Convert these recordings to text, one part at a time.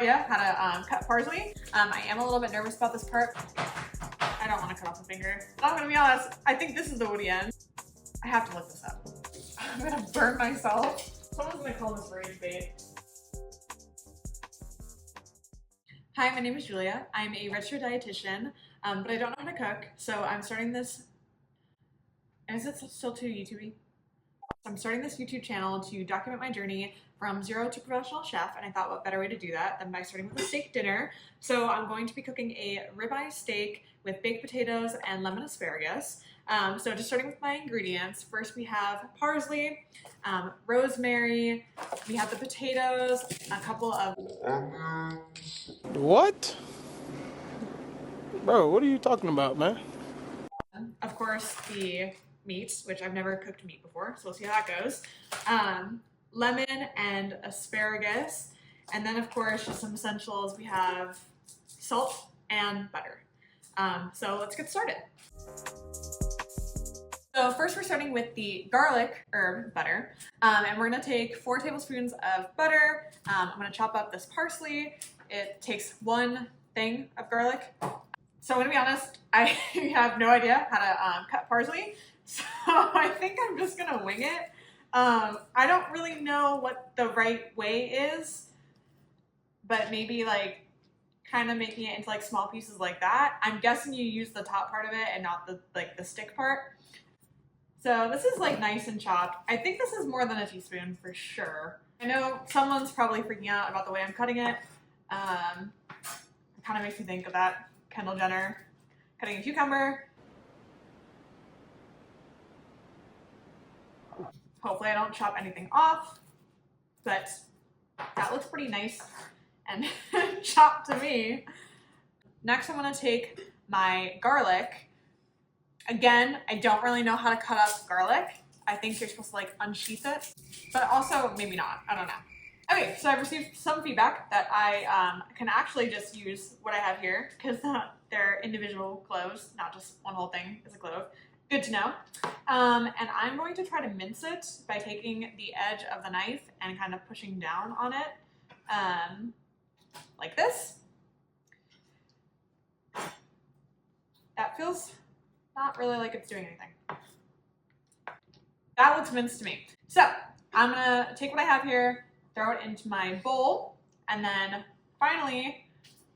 idea how to cut parsley. I am a little bit nervous about this part. I don't want to cut off a finger. But I'm gonna be honest, I think this is the woody end. I have to look this up. I'm gonna burn myself. Someone's gonna call this rage bait. Hi, my name is Julia. I'm a registered dietitian, but I don't know how to cook, so I'm starting this. Is it still too YouTubey? I'm starting this YouTube channel to document my journey from zero to professional chef, and I thought what better way to do that than by starting with a steak dinner. So I'm going to be cooking a ribeye steak with baked potatoes and lemon asparagus. So just starting with my ingredients, first we have parsley, rosemary, we have the potatoes, a couple of... What? Bro, what are you talking about, man? Of course, the meat, which I've never cooked meat before, so we'll see how that goes. Lemon and asparagus, and then of course just some essentials. We have salt and butter. So let's get started. So first we're starting with the garlic herb butter, and we're gonna take 4 tablespoons of butter. I'm gonna chop up this parsley. It takes 1 thing of garlic. So I'm gonna be honest, I have no idea how to cut parsley, so I think I'm just gonna wing it. I don't really know what the right way is, but maybe like kind of making it into like small pieces like that. I'm guessing you use the top part of it and not the stick part. So this is like nice and chopped. I think this is more than a teaspoon for sure. I know someone's probably freaking out about the way I'm cutting it. It kind of makes me think of that Kendall Jenner cutting a cucumber. Hopefully I don't chop anything off, but that looks pretty nice and chopped to me. Next I'm gonna take my garlic. Again, I don't really know how to cut up garlic. I think you're supposed to like unsheath it, but also maybe not, I don't know. Okay, so I've received some feedback that I can actually just use what I have here because they're individual cloves, not just one whole thing is a clove. Good to know. And I'm going to try to mince it by taking the edge of the knife and kind of pushing down on it like this. That feels not really like it's doing anything. That looks minced to me. So I'm gonna take what I have here, throw it into my bowl, and then finally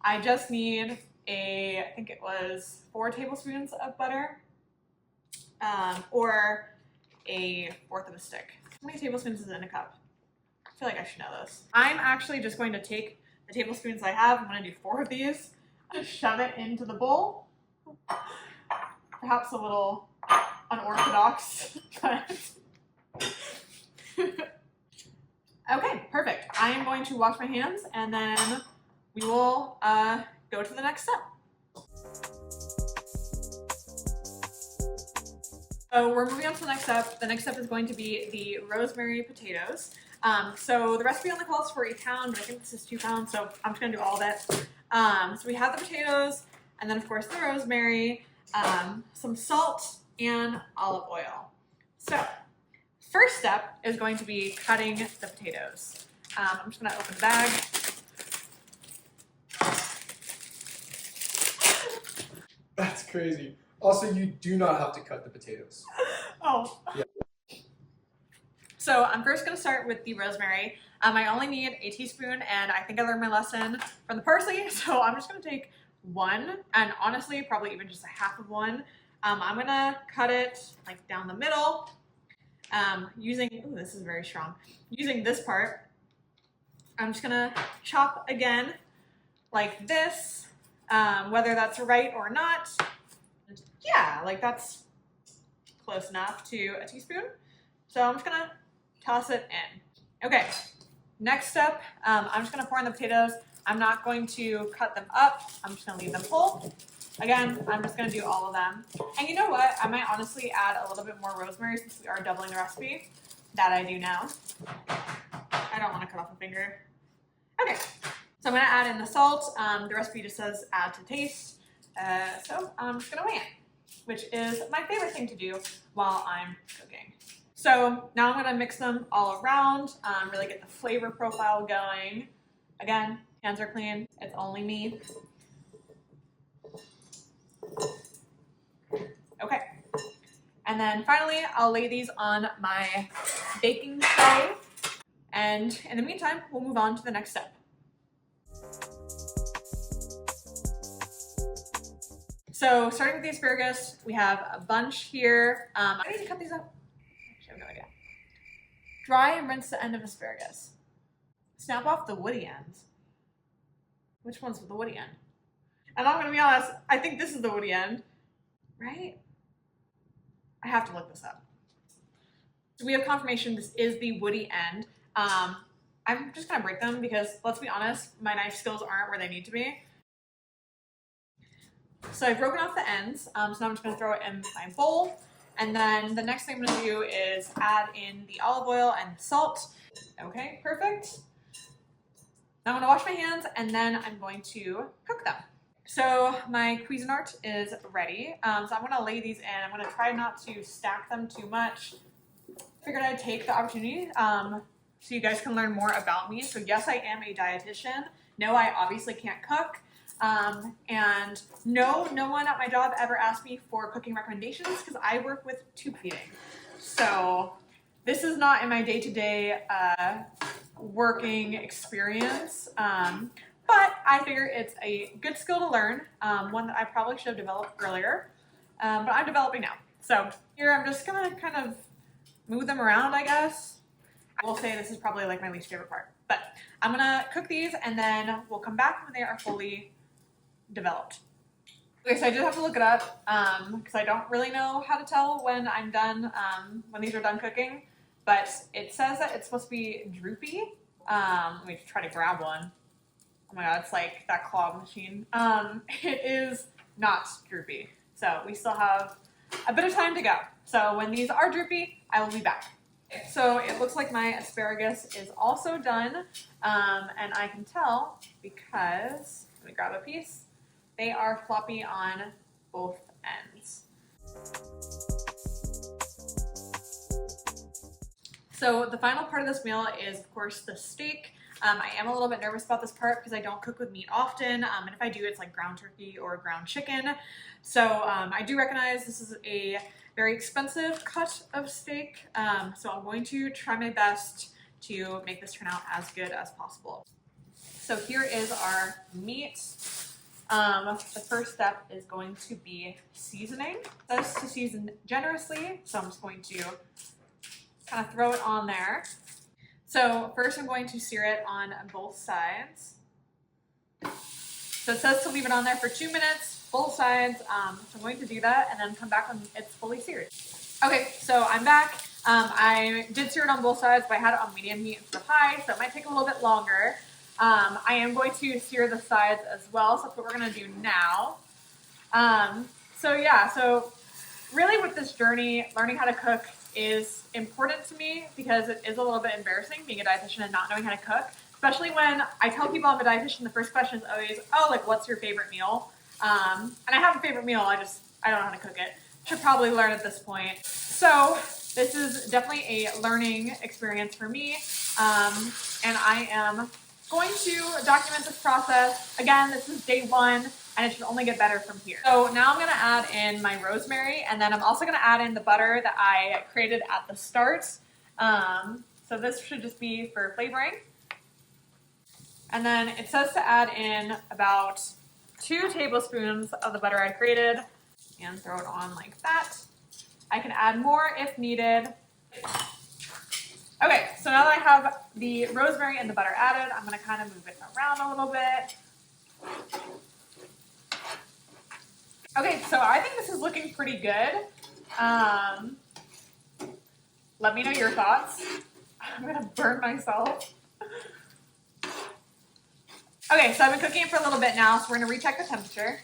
I just need I think it was 4 tablespoons of butter, or a 1/4 of a stick. How many tablespoons is in a cup? I feel like I should know this. I'm actually just going to take the tablespoons I have. I'm gonna do 4 of these, shove it into the bowl. Perhaps a little unorthodox, but okay, perfect. I am going to wash my hands and then we will go to the next step. So we're moving on to the next step. The next step is going to be the rosemary potatoes. So the recipe only calls for 1 pound, but I think this is 2 pounds, so I'm just gonna do all of it. So we have the potatoes, and then of course the rosemary, some salt, and olive oil. So first step is going to be cutting the potatoes. I'm just gonna open the bag. That's crazy. Also, you do not have to cut the potatoes. Oh. Yeah. So I'm first gonna start with the rosemary. I only need 1 teaspoon, and I think I learned my lesson from the parsley, so I'm just gonna take 1, and honestly, probably even just 1/2 of 1. I'm gonna cut it like down the middle, using, ooh, this is very strong. Using this part, I'm just gonna chop again like this, whether that's right or not. Yeah, like that's close enough to 1 teaspoon. So I'm just gonna toss it in. Okay, next step, I'm just gonna pour in the potatoes. I'm not going to cut them up. I'm just gonna leave them whole. Again, I'm just gonna do all of them. And you know what? I might honestly add a little bit more rosemary since we are doubling the recipe. That I do now. I don't wanna cut off a finger. Okay, so I'm gonna add in the salt. The recipe just says add to taste. So I'm just gonna wing it, which is my favorite thing to do while I'm cooking. So now I'm gonna mix them all around, really get the flavor profile going. Again, Hands are clean. It's only me. Okay. And then finally, I'll lay these on my baking tray. And in the meantime, we'll move on to the next step. So starting with the asparagus, we have a bunch here. I need to cut these up. Actually, I have no idea. Dry and rinse the end of asparagus. Snap off the woody ends. Which one's the woody end? And I'm gonna be honest, I think this is the woody end, right? I have to look this up. So we have confirmation this is the woody end. I'm just gonna break them because let's be honest, my knife skills aren't where they need to be. So I've broken off the ends, so now I'm just gonna throw it in my bowl. And then the next thing I'm gonna do is add in the olive oil and salt. Okay, perfect. Now I'm gonna wash my hands and then I'm going to cook them. So my Cuisinart is ready. So I'm gonna lay these in. I'm gonna try not to stack them too much. Figured I'd take the opportunity so you guys can learn more about me. So yes, I am a dietitian. No, I obviously can't cook. And no one at my job ever asked me for cooking recommendations because I work with tube feeding. So this is not in my day-to-day working experience, but I figure it's a good skill to learn, one that I probably should have developed earlier, but I'm developing now. So here I'm just gonna kind of move them around, I guess. I will say this is probably like my least favorite part, but I'm gonna cook these and then we'll come back when they are fully developed. Okay, so I did have to look it up because I don't really know how to tell when I'm done, when these are done cooking, but it says that it's supposed to be droopy. Let me try to grab one. Oh my god, it's like that claw machine. It is not droopy, so we still have a bit of time to go. So when these are droopy, I will be back. So it looks like my asparagus is also done, and I can tell because, let me grab a piece, they are floppy on both ends. So the final part of this meal is, of course, the steak. I am a little bit nervous about this part because I don't cook with meat often, and if I do, it's like ground turkey or ground chicken. So I do recognize this is a very expensive cut of steak, so I'm going to try my best to make this turn out as good as possible. So here is our meat. The first step is going to be seasoning. It says to season generously, so I'm just going to kind of throw it on there. So first I'm going to sear it on both sides. So it says to leave it on there for 2 minutes, both sides. So I'm going to do that and then come back when it's fully seared. Okay, so I'm back. I did sear it on both sides, but I had it on medium heat instead of high, so it might take a little bit longer. I am going to sear the sides as well, so that's what we're gonna do now. So yeah, so really with this journey, learning how to cook is important to me because it is a little bit embarrassing being a dietitian and not knowing how to cook, especially when I tell people I'm a dietitian, the first question is always, oh, like what's your favorite meal? And I have a favorite meal, I don't know how to cook it. Should probably learn at this point. So this is definitely a learning experience for me, and I am going to document this process. Again, this is day 1, and it should only get better from here. So now I'm gonna add in my rosemary, and then I'm also gonna add in the butter that I created at the start. So this should just be for flavoring. And then it says to add in about 2 tablespoons of the butter I created, and throw it on like that. I can add more if needed. Okay, so now that I have the rosemary and the butter added, I'm gonna kind of move it around a little bit. Okay, so I think this is looking pretty good. Let me know your thoughts. I'm gonna burn myself. Okay, so I've been cooking it for a little bit now, so we're gonna recheck the temperature.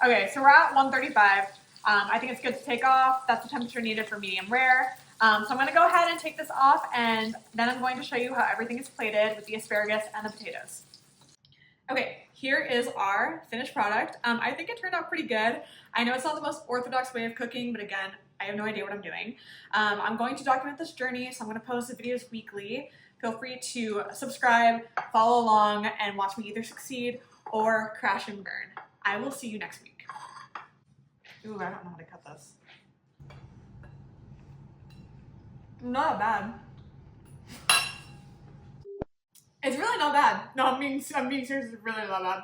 Okay, so we're at 135. I think it's good to take off. That's the temperature needed for medium rare. So I'm going to go ahead and take this off, and then I'm going to show you how everything is plated with the asparagus and the potatoes. Okay, here is our finished product. I think it turned out pretty good. I know it's not the most orthodox way of cooking, but again, I have no idea what I'm doing. I'm going to document this journey, so I'm going to post the videos weekly. feel free to subscribe, follow along, and watch me either succeed or crash and burn. I will see you next week. Ooh, I don't know how to cut this. Not bad. It's really not bad. No, I'm being serious. It's really not bad.